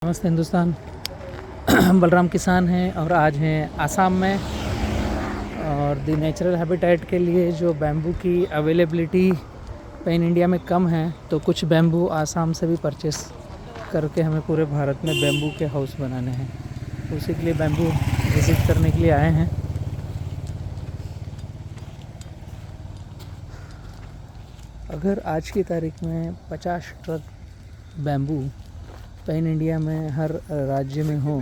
नमस्ते हिंदुस्तान। बलराम किसान हैं और आज हैं आसाम में। और दी नेचुरल हैबिटेट के लिए जो बैम्बू की अवेलेबिलिटी पैन इंडिया में कम है, तो कुछ बैम्बू आसाम से भी परचेस करके हमें पूरे भारत में बैम्बू के हाउस बनाने हैं। उसी के लिए बैम्बू विज़िट करने के लिए आए हैं। अगर आज की तारीख में 50 ट्रक बैम्बू पैन इंडिया में हर राज्य में हो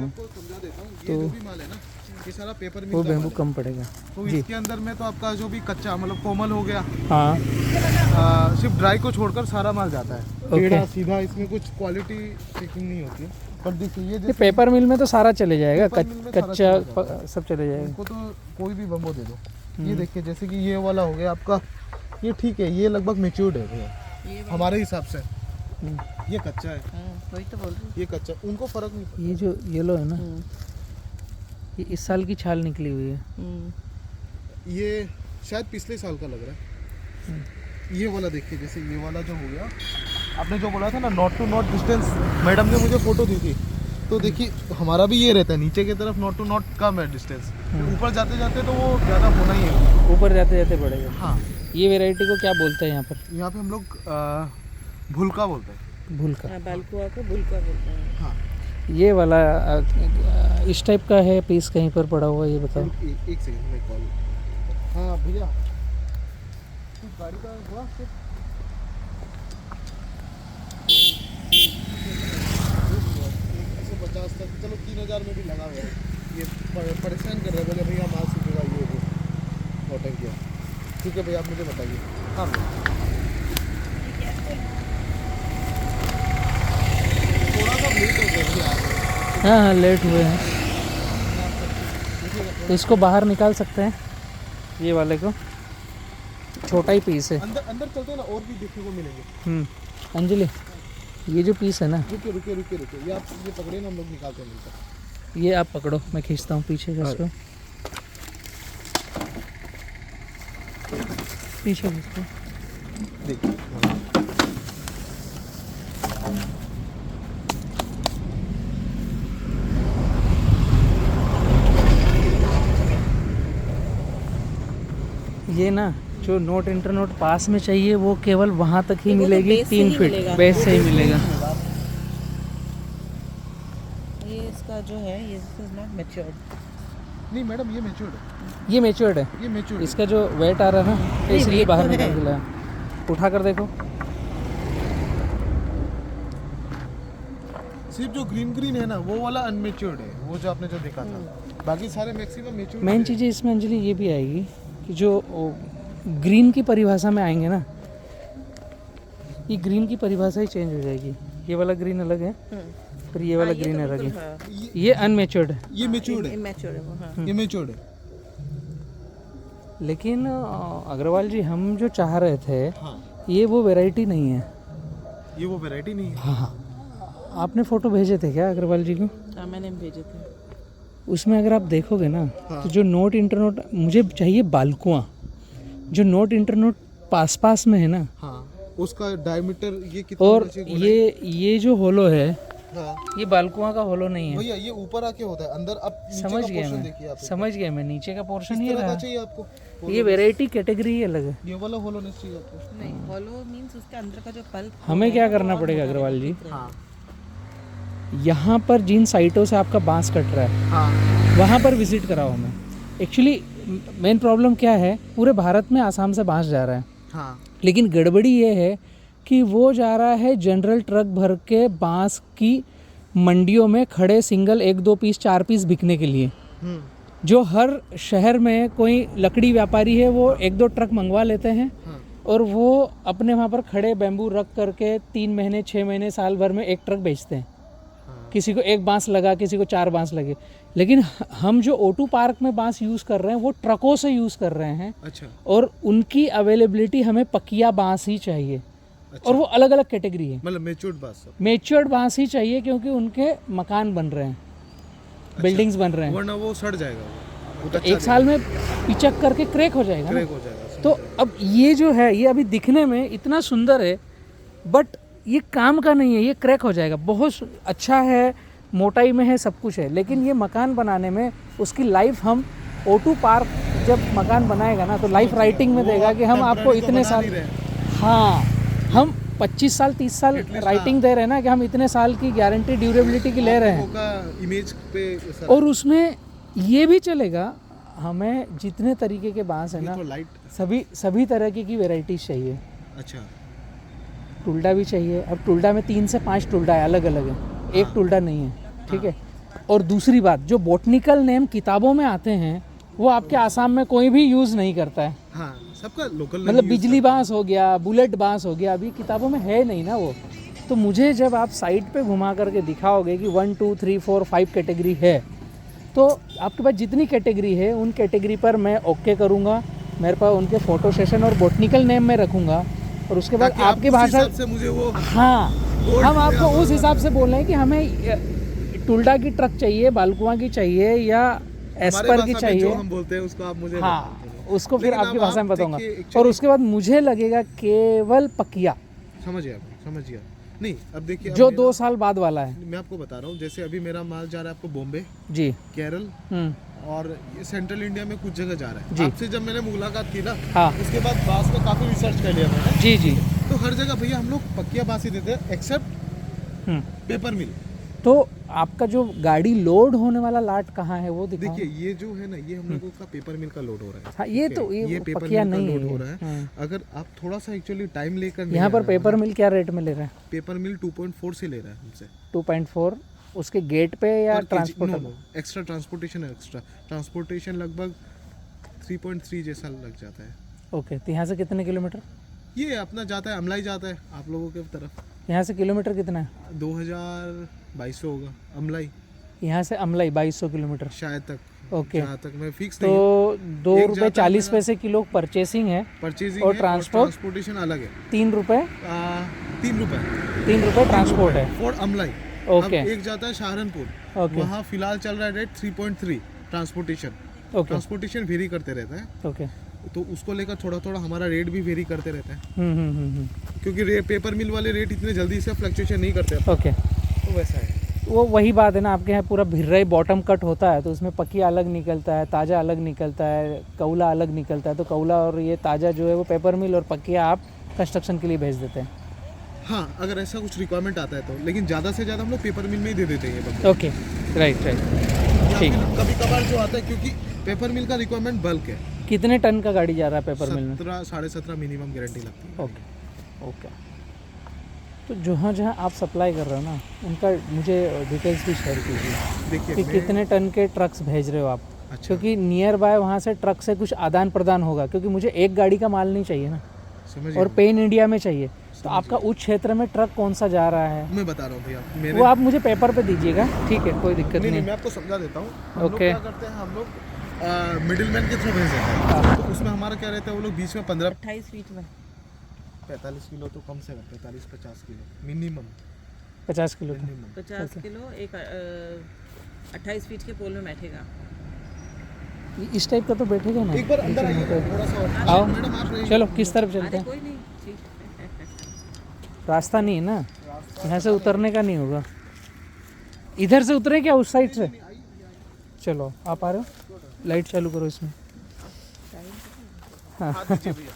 तो ये सारा पेपर मिल वो बैम्बू कम पड़ेगा। तो जी इसके अंदर में तो आपका जो भी कच्चा मतलब कोमल हो गया, हाँ, सिर्फ ड्राई को छोड़कर सारा माल जाता है। ओके। टेढ़ा सीधा, इसमें कुछ क्वालिटी चेकिंग नहीं होती है। पर देखिए ये ये पेपर मिल में तो सारा चले जाएगा, पेपर मिल में सारा कच्चा चला जाएगा। सब चले जाएगा। इनको तो कोई भी बम्बो दे दो। ये देखिए जैसे कि ये वाला हो गया आपका, ये ठीक है, ये लगभग मेच्योर्ड है भैया हमारे हिसाब से। ये कच्चा है, वही तो बोल रही ये कच्चा, उनको फर्क नहीं पड़ता। ये जो येलो है ना, हूँ। ये इस साल की छाल निकली हुई है। ये शायद पिछले साल का लग रहा है। ये वाला देखिए, जैसे ये वाला जो हो गया, आपने जो बोला था ना not to not distance, madam ने मुझे फोटो दी थी, तो देखिए हमारा भी ये रहता है, नीचे की तरफ नॉट टू नॉट कम है डिस्टेंस, ऊपर जाते जाते तो वो ज़्यादा होना ही है। ऊपर जाते जाते बढ़ेगा। हाँ, ये वैरायटी को क्या बोलते हैं यहाँ पर? यहाँ पे हम लोग भुलका बोलते हैं। भूलका। बालकुआ को भुलका बोलते हैं। हाँ, ये वाला इस टाइप का है पीस कहीं पर पड़ा हुआ, ये बताओ। एक सेकंड में कॉल। हाँ भैया, कुछ गाड़ी का हुआ सिर्फ 150 तक, चलो 3000 में भी लगा हुआ है। ये परेशान कर रहे हैं, बोले भैया माल सीखेगा ये कॉटन किया। ठीक है भैया, आप मुझे बताइए। हाँ थोड़ा सा लेट हो गया भैया। हाँ हाँ, लेट हुए हैं। तो इसको बाहर निकाल सकते हैं, ये वाले को। छोटा ही पीस है। अंदर अंदर चलते हैं ना, और भी देखने को मिलेंगे। अंजलि, ये जो पीस है ना, रुके रुके रुके रुके, ये आप ये पकड़े ना, हम लोग निकालते हैं मिलकर। ये आप पकड़ो, मैं खींचता हूँ पीछे से इसको। पीछे खींचो। देखिए ये ना जो नोट इंटरनोट पास में चाहिए, वो केवल वहाँ तक ही वो तो मिलेगी। बेस से 3 ही फीट मिलेगा। बेस से ही मिलेगा। ये इसका जो है, ये इज नॉट मैच्योर्ड। नहीं मैडम, ये मैच्योर्ड है, ये मैच्योर्ड है। ये मैच्योर्ड इसका जो वेट आ रहा है ना, इसलिए weight बाहर तो निकल है। गया। उठा कर देखो। सिर्फ जो ग्रीन ग्रीन है ना, वो वाला अनमेच्योर्ड है, वो जो आपने जो देखा था। बाकी सारे मैक्सिमम मैच्योर्ड। मेन चीज़ इसमें अंजलि ये भी आएगी कि जो ग्रीन की परिभाषा में आएंगे ना, ये ग्रीन की परिभाषा ही चेंज हो जाएगी। ये वाला ग्रीन अलग है, फिर ये वाला ग्रीन अलग है। ये अनमेच्योर्ड है। ये मैच्योर्ड है, मैच्योर्ड है वो। हाँ। ये मैच्योर्ड है। लेकिन अग्रवाल जी, हम जो चाह रहे थे, हाँ, ये वो वैरायटी नहीं है। ये वो वैरायटी नहीं है। हाँ, आपने फ़ोटो भेजे थे क्या अग्रवाल जी को? हाँ, मैंने भेजे थे। उसमें अगर आप देखोगे ना, तो जो नोट इंटरनोट मुझे चाहिए बालकुआ, जो नोट इंटरनोट पास पास में है ना, हाँ, उसका डायमीटर ये कितना और होना चाहिए गोलाई? ये जो होलो है, हाँ ये बालकुआ का होलो नहीं है। भैया, ये ऊपर आके होता है, अंदर आप नीचे समझ का गया पोर्शन मैं, देखिए आप। समझ गया मैं। नीचे का पोर्शन ये इस तरह का रहा। चाहिए आपको, ये वैरायटी कैटेगरी ही अलग है। ये वाला होलोनेस चाहिए आपको। नहीं, हॉलो मींस उसके अंदर का जो पल्प। हमें क्या करना पड़ेगा अग्रवाल जी, हाँ यहाँ पर जिन साइटों से आपका बांस कट रहा है, हाँ वहाँ पर विजिट कराओ हमें। एक्चुअली मेन प्रॉब्लम क्या है, पूरे भारत में आसाम से बांस जा रहा है, हाँ लेकिन गड़बड़ी ये है कि वो जा रहा है जनरल ट्रक भर के बांस की मंडियों में खड़े, सिंगल 1-2 पीस 4 पीस बिकने के लिए। जो हर शहर में कोई लकड़ी व्यापारी है, वो 1-2 ट्रक मंगवा लेते हैं, हाँ। और वो अपने वहाँ पर खड़े बैम्बू रख करके 3 महीने 6 महीने साल भर में 1 ट्रक बेचते हैं। किसी को 1 बांस लगा, किसी को 4 बांस लगे। लेकिन हम जो O2 पार्क में बांस यूज़ कर रहे हैं, वो ट्रकों से यूज़ कर रहे हैं। अच्छा, और उनकी अवेलेबिलिटी हमें पकिया बांस ही चाहिए। अच्छा। और वो अलग अलग कैटेगरी है। मतलब मैच्योर्ड बात सब, मैच्योर्ड बांस ही चाहिए, क्योंकि उनके मकान बन रहे हैं, बिल्डिंग्स बन रहे हैं। वरना वो सड़ जाएगा, वो तो 1 साल में पिचक करके क्रैक हो जाएगा ना। क्रैक हो जाएगा। तो अब ये जो है, ये अभी दिखने में इतना सुंदर है, बट ये काम का नहीं है, ये क्रैक हो जाएगा। बहुत अच्छा है, मोटाई में है, सब कुछ है, लेकिन ये मकान बनाने में उसकी लाइफ हम O2 पार्क जब मकान बनाएगा ना तो लाइफ राइटिंग में देगा कि हम आपको इतने साल, हाँ हम 25 साल 30 साल राइटिंग दे रहे हैं ना कि हम इतने साल की गारंटी ड्यूरेबिलिटी की ले रहे हैं। इमेज पे और उसमें ये भी चलेगा, हमें जितने तरीके के बांस है ना लाइट सभी तरह की वैरायटीज चाहिए। अच्छा टुल्डा भी चाहिए। अब टुल्डा में 3 से 5 टुल्डा है, अलग अलग है, एक टुल्डा नहीं है, ठीक है। और दूसरी बात, जो बॉटनिकल नेम किताबों में आते हैं वो आपके आसाम में कोई भी यूज़ नहीं करता है। हाँ, सबका लोकल मतलब बिजली बांस हो गया, बुलेट बांस हो गया, अभी किताबों में है नहीं ना वो। तो मुझे जब आप साइट पे घुमा करके दिखाओगे कि 1 2 3 4 5 कैटेगरी है, तो आपके पास जितनी कैटेगरी है उन कैटेगरी पर मैं ओके करूँगा, मेरे पास उनके फ़ोटो सेशन और बॉटनिकल नेम में रखूँगा, और उसके बाद आपकी भाषा से मुझे वो हाँ हम आपको उस हिसाब से बोल रहे हैं कि हमें टुल्डा की ट्रक चाहिए, बालकुआ की चाहिए या एस्पर की चाहिए, जो हम बोलते हैं उसको आप मुझे हाँ उसको फिर आपकी भाषा में बताऊंगा। देखिए, और उसके बाद मुझे लगेगा केवल पकिया, समझिए नहीं। अब देखिए जो 2 साल बाद वाला है। मैं आपको बता रहा हूँ, जैसे अभी मेरा माल जा रहा है आपको बॉम्बे जी, केरल और ये सेंट्रल इंडिया में कुछ जगह जा रहा है। जी। आपसे जब मैंने मुलाकात की ना, हाँ उसके बाद बांस का काफ़ी रिसर्च कर लिया मैंने। जी जी। तो हर जगह भैया हम लोग पकिया बांस ही देते हैं एक्सेप्ट पेपर मिल। तो आपका जो गाड़ी लोड होने वाला लाट कहाँ है वो दिखाओ। देखिए ये जो है ना, ये हम लोगों का पेपर मिल का लोड हो रहा है। हाँ ये तो ये पेपर पकिया मिल का नहीं लोड हो है। रहा है। अगर आप थोड़ा सा एक्चुअली टाइम लेकर नहीं यहाँ पर आ रहे हो पेपर ना, मिल क्या रेट में ले रहे हैं? पेपर मिल 2.4 से ले रहा है हमसे। 2.4 उसके गेट पे या ट्रांसपोर्ट? एक्स्ट्रा ट्रांसपोर्टेशन है, एक्स्ट्रा ट्रांसपोर्टेशन लगभग 3.3 जैसा लग जाता है। ओके, तो यहाँ से कितने किलोमीटर? ये अपना जाता है, अमलाई जाता है आप लोगों के तरफ। यहाँ से किलोमीटर कितना है? 2200 होगा अमलाई। यहाँ से अमलाई 2200 किलोमीटर शायद तक। ओके, जहाँ तक मैं फिक्स तो नहीं। 2 रुपये 40 पैसे किलो परचेसिंग है परचेजिंग और है, ट्रांसपोर्टेशन अलग है 3 रुपये। 3 रुपए 3 रुपये ट्रांसपोर्ट है फॉर अमलाई। ओके। अब एक जाता है सहारनपुर, ओके वहाँ फिलहाल चल रहा है rate 3.3 transportation. Okay transportation very करते रहता है, ओके। तो उसको लेकर थोड़ा थोड़ा हमारा रेट भी वेरी करते रहता है। क्योंकि पेपर मिल वाले रेट इतने जल्दी से फ्लक्चुएशन नहीं करते। ओके, तो वैसा है वो वही बात है ना, आपके यहाँ पूरा भिर्राई बॉटम कट होता है तो उसमें पकिया अलग निकलता है, ताज़ा अलग निकलता है, कौला अलग निकलता है। तो कौला और ये ताज़ा जो है वो पेपर मिल, और पकिया आप कंस्ट्रक्शन के लिए भेज देते हैं। हाँ, अगर ऐसा कुछ रिक्वायरमेंट आता है तो, लेकिन ज़्यादा से ज़्यादा हम लोग पेपर मिल में ही दे देते हैं ये बंदे। ओके, राइट राइट, ठीक। कभी कभार जो आता है, क्योंकि पेपर मिल का रिक्वायरमेंट बल्क है। कितने टन का गाड़ी जा रहा है पेपर मिल में? 17.5 मिनिमम गारंटी लगती है। Okay okay. तो जहाँ जहाँ आप सप्लाई कर रहे हो ना, उनका मुझे डिटेल्स भी शेयर कीजिए देखिए कि कितने टन के ट्रक्स भेज रहे हो आप। अच्छा। क्योंकि नियर बाय वहाँ से ट्रक से कुछ आदान प्रदान होगा, क्योंकि मुझे एक गाड़ी का माल नहीं चाहिए ना, समझिए। और पेन इंडिया में चाहिए। तो आपका उस क्षेत्र में ट्रक कौन सा जा रहा है मैं बता रहा हूँ भैया, वो आप मुझे पेपर पे दीजिएगा, ठीक है, कोई दिक्कत नहीं, नहीं। मैं आपको समझा देता हूँ। हम लोग ओके। क्या करते हैं, हम लोग मिडिलमैन के थ्रू भेज देते हैं। तो उसमें हमारा क्या रहता है, वो लोग बीच में 28 फीट में 45 किलो तो कम से कम 45-50 किलो मिनिमम। 50 किलो का। 50 किलो एक 28 फीट के पोल में बैठेगा। इस टाइप का तो बैठेगा ना। एक बार अंदर आइए थोड़ा सा और। आओ मैडम आप रहिए। चलो, किस तरफ चलते अरे हैं? कोई नहीं, ठीक। रास्ता नहीं है ना, यहाँ से उतरने का नहीं होगा। इधर से उतरे क्या उस साइड से? चलो, आप आ रहे हो? लाइट चालू करो इसमें। हाथ दीजिए भैया।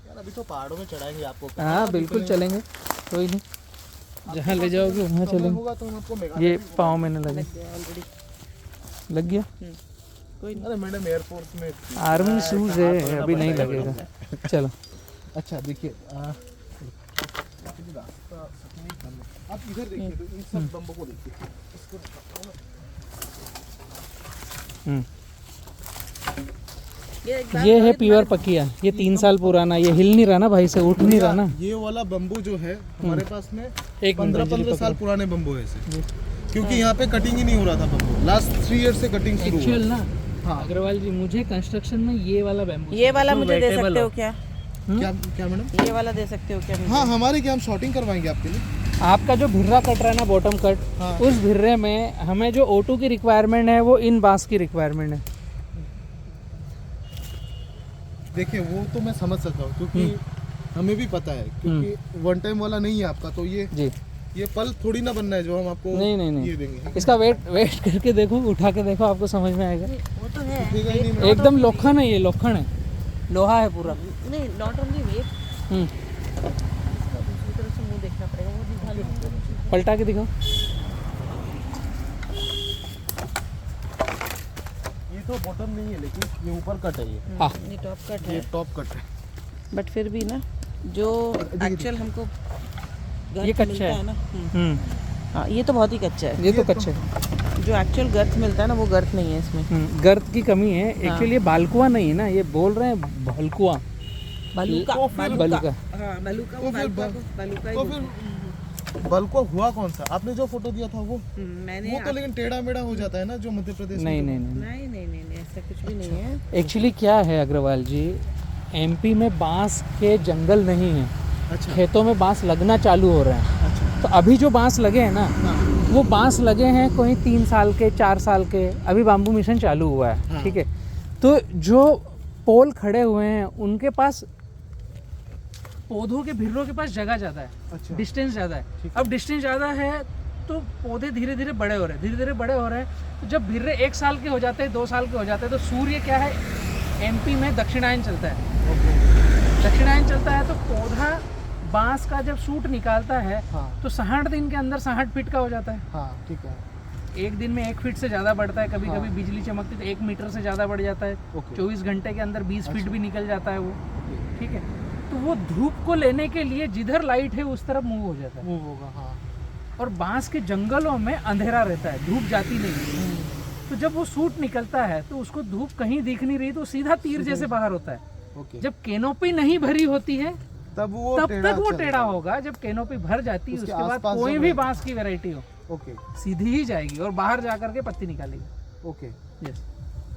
यार अभी तो पहाड़ों में चढ़ाएंगे आपको। हाँ बिल्कुल चलेंगे, कोई नहीं, जहाँ ले जाओगे वहाँ चलेंगे। होगा तो हम आपको मेगा। ये पाँव में न लगे। ऑलरेडी लग गया? कोई नहीं। अरे मैडम एयरफोर्स में आर्मी शूज़ है, अभी नहीं लगेगा। चलो, अच्छा देखिए, आप इधर देखिए, तो इन सब बम्बों को देखिए। इसको दिखाता हूं मैं। ये है प्योर पकिया, ये 3 साल पुराना, ये हिल नहीं रहा ना भाई से, उठ नहीं रहा ना। ये वाला बम्बू जो है हमारे पास में एक 15 साल पुराने बम्बू है इसे, क्योंकि यहाँ पे कटिंग ही नहीं हो रहा था बम्बू। लास्ट 3 ईयर से कटिंग शुरू एक्चुअल हुआ। ना। हाँ अग्रवाल जी, मुझे कंस्ट्रक्शन में ये वाला बैम्बू, ये वाला मुझे दे सकते हो क्या? क्या क्या मैडम? ये वाला दे सकते हो क्या मुझे? हाँ, हमारे क्या, हम शॉर्टिंग करवाएंगे आपके लिए। आपका जो भिर्रा कट रहा है ना, बॉटम कट, हाँ। उस भिर्रे में हमें जो O2 की रिक्वायरमेंट है वो इन बांस की रिक्वायरमेंट है। देखिए वो तो मैं समझ सकता हूँ, क्योंकि हमें भी पता है, क्योंकि वन टाइम वाला नहीं है आपका, तो ये जी ये पल थोड़ी ना बनना है जो हम आपको नहीं नहीं ये नहीं, देंगे। इसका वेट वेट करके देखो, उठा के देखो, आपको समझ में आएगा। नहीं, वो तो है दिखेगा ही नहीं weight मैडम। not एकदम only लोखंड है, ये लोखंड है, लोहा है पूरा। weight- नहीं नॉट ओनली वेट, हम्म, इसका दूसरी तरफ से मुंह देखना पड़ेगा, वो निकाल लूँगा। पलटा के दिखाओ। ये तो बॉटम नहीं है, लेकिन ये ऊपर कट है ये ये टॉप कट है, ये टॉप कट है। बट फिर भी ना जो एक्चुअल हमको ये गर्थ कच्चा मिलता है। है ना, हम्म, ये तो बहुत ही कच्चा है। ये तो कच्चे है। जो एक्चुअल गर्थ मिलता है ना, वो गर्थ नहीं है इसमें। गर्द की कमी है एक्चुअली, ये बालकुआ नहीं है ना, ये बोल रहे हैं भलकुआ। बलूका, तो फिर बलूका। हाँ बलूका, तो वो फिर बलूका ही तो बोलते हैं। फिर बल को हुआ कौन सा? आपने जो फोटो दिया था वो मैंने वो तो लेकिन टेढ़ा मेढ़ा हो जाता है ना, जो मध्य प्रदेश नहीं में। नहीं नहीं, नहीं नहीं नहीं नहीं, ऐसा कुछ भी नहीं है। एक्चुअली क्या है अग्रवाल जी, एमपी में बांस के जंगल नहीं है, अच्छा खेतों में बांस लगना चालू हो रहे हैं। अच्छा। तो अभी जो बांस लगे हैं ना, हाँ वो बांस लगे हैं कोई 3 साल के 4 साल के, अभी बाम्बू मिशन चालू हुआ है। हाँ। ठीक है, तो जो पोल खड़े हुए हैं उनके पास, पौधों के भिर्रों के पास जगह ज़्यादा है, अच्छा डिस्टेंस ज़्यादा है। ठीक अब डिस्टेंस ज़्यादा है तो पौधे धीरे धीरे बड़े हो रहे हैं, धीरे धीरे बड़े हो रहे हैं। तो जब भिर्रे 1 साल के हो जाते हैं, 2 साल के हो जाते हैं, तो सूर्य क्या है, एमपी में दक्षिणायन चलता है। ओके। दक्षिणायन चलता है तो पौधा बांस का जब सूट निकालता है हाँ तो 60 दिन के अंदर 60 फीट का हो जाता है। हाँ ठीक है। एक दिन में 1 फीट से ज़्यादा बढ़ता है, कभी कभी हाँ। बिजली चमकती तो 1 मीटर से ज़्यादा बढ़ जाता है। ओके 24 घंटे के अंदर 20 फीट अच्छा। भी निकल जाता है वो। ओके। ठीक है, तो वो धूप को लेने के लिए जिधर लाइट है उस तरफ मूव हो जाता है। वो होगा हाँ। और बांस के जंगलों में अंधेरा रहता है, धूप जाती नहीं है। तो जब वो सूट निकलता है तो उसको धूप कहीं दिख नहीं रही तो सीधा तीर जैसे बाहर होता है। ओके जब कैनोपी नहीं भरी होती है तब वो तब टेढ़ा तक वो चलेगा। टेढ़ा होगा। जब कैनोपी भर जाती है उसके उसके बाद आसपास कोई जो भी रहेगा। बांस की वैरायटी हो ओके सीधी ही जाएगी और बाहर जा करके पत्ती निकालेगी। ओके यस,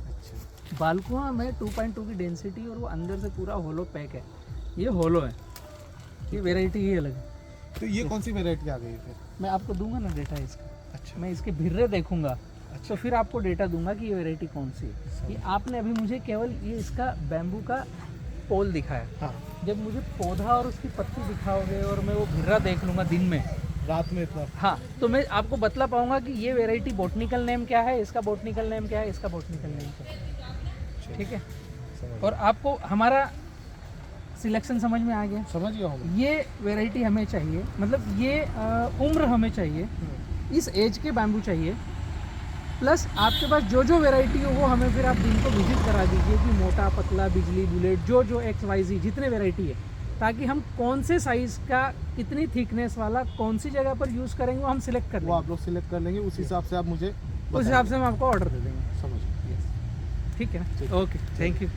अच्छा बालकुआ में 2.2 की डेंसिटी और वो अंदर से पूरा होलो पैक है। ये होलो है, ये वैरायटी ही अलग है। तो ये कौन सी वेराइटी आ गई फिर? मैं आपको दूंगा ना डेटा इसका, अच्छा मैं इसके भिर्रे देखूंगा अच्छा तो फिर आपको डेटा दूंगा कि ये वैरायटी कौन सी है। ये आपने अभी मुझे केवल ये इसका बैम्बू का पोल दिखाया, हाँ जब मुझे पौधा और उसकी पत्ती दिखाओगे और मैं वो भिर्रा देख लूँगा दिन में, रात में इतना हाँ, तो मैं आपको बतला पाऊंगा कि ये वैरायटी बॉटनिकल नेम क्या है, इसका बॉटनिकल नेम क्या है, इसका बॉटनिकल नेम क्या है। ठीक है, समझ और आपको हमारा सिलेक्शन समझ में आ गया। समझ गया हूँ मैं। ये वैरायटी हमें चाहिए, मतलब ये उम्र हमें चाहिए, इस एज के बैम्बू चाहिए, प्लस आपके पास जो जो वैरायटी हो वो हमें फिर आप दिन को विजिट करा दीजिए कि मोटा पतला बिजली बुलेट जो जो XYZ जितने वैरायटी है, ताकि हम कौन से साइज़ का कितनी थिकनेस वाला कौन सी जगह पर यूज़ करेंगे वो हम सिलेक्ट कर वो लेंगे। आप लोग सिलेक्ट कर लेंगे, उस हिसाब से आप मुझे उस हिसाब से हम आपको ऑर्डर दे देंगे। समझ गए। ठीक है ना, ठीक। Okay, thank you.